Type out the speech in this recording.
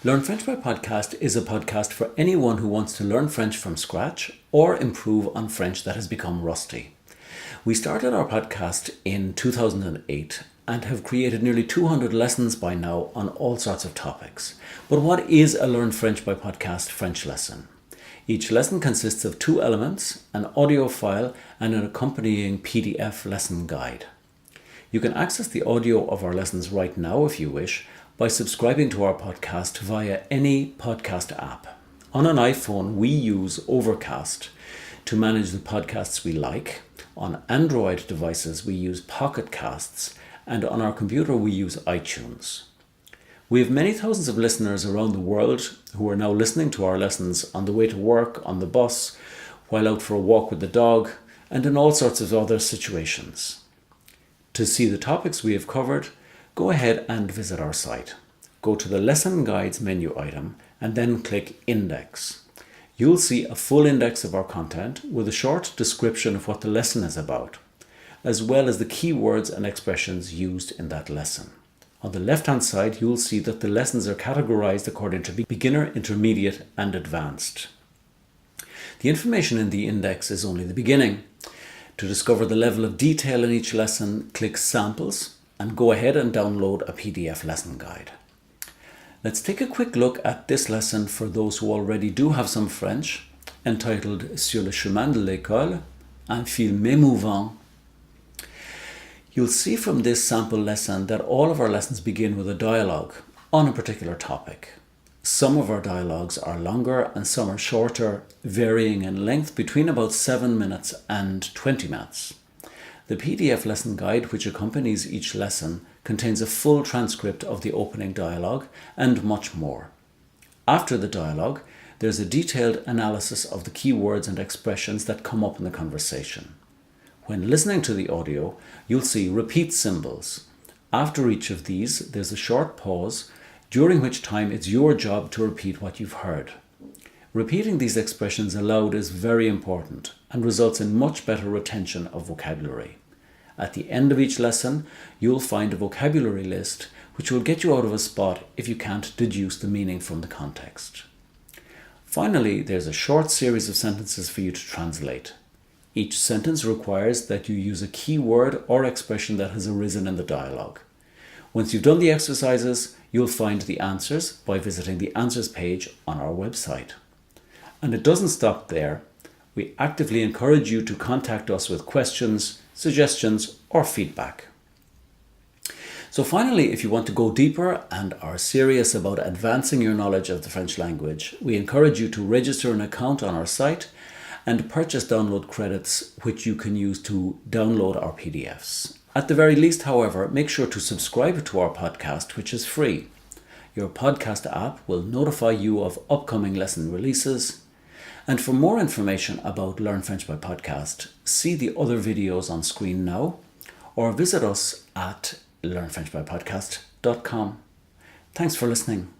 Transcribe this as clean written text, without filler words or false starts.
Learn French by Podcast is a podcast for anyone who wants to learn French from scratch or improve on French that has become rusty. We started our podcast in 2008 and have created nearly 200 lessons by now on all sorts of topics. But what is a Learn French by Podcast French lesson? Each lesson consists of two elements, an audio file and an accompanying PDF lesson guide. You can access the audio of our lessons right now if you wish by subscribing to our podcast via any podcast app. On an iPhone, we use Overcast to manage the podcasts we like. On Android devices, we use Pocket Casts, and on our computer, we use iTunes. We have many thousands of listeners around the world who are now listening to our lessons on the way to work, on the bus, while out for a walk with the dog, and in all sorts of other situations. To see the topics we have covered, go ahead and visit our site. Go to the Lesson Guides menu item and then click Index. You'll see a full index of our content with a short description of what the lesson is about, as well as the key words and expressions used in that lesson. On the left-hand side, you'll see that the lessons are categorized according to beginner, intermediate, and advanced. The information in the index is only the beginning. To discover the level of detail in each lesson, click Samples and go ahead and download a PDF lesson guide. Let's take a quick look at this lesson for those who already do have some French, entitled Sur le chemin de l'école, un film émouvant. You'll see from this sample lesson that all of our lessons begin with a dialogue on a particular topic. Some of our dialogues are longer and some are shorter, varying in length between about 7 minutes and 20 minutes. The PDF lesson guide, which accompanies each lesson, contains a full transcript of the opening dialogue and much more. After the dialogue, there's a detailed analysis of the key words and expressions that come up in the conversation. When listening to the audio, you'll see repeat symbols. After each of these, there's a short pause, during which time it's your job to repeat what you've heard. Repeating these expressions aloud is very important and results in much better retention of vocabulary. At the end of each lesson, you'll find a vocabulary list which will get you out of a spot if you can't deduce the meaning from the context. Finally, there's a short series of sentences for you to translate. Each sentence requires that you use a key word or expression that has arisen in the dialogue. Once you've done the exercises, you'll find the answers by visiting the answers page on our website. And it doesn't stop there. We actively encourage you to contact us with questions, suggestions, or feedback. So finally, if you want to go deeper and are serious about advancing your knowledge of the French language, we encourage you to register an account on our site and purchase download credits which you can use to download our PDFs. At the very least, however, make sure to subscribe to our podcast, which is free. Your podcast app will notify you of upcoming lesson releases. And for more information about Learn French by Podcast, see the other videos on screen now or visit us at learnfrenchbypodcast.com. Thanks for listening.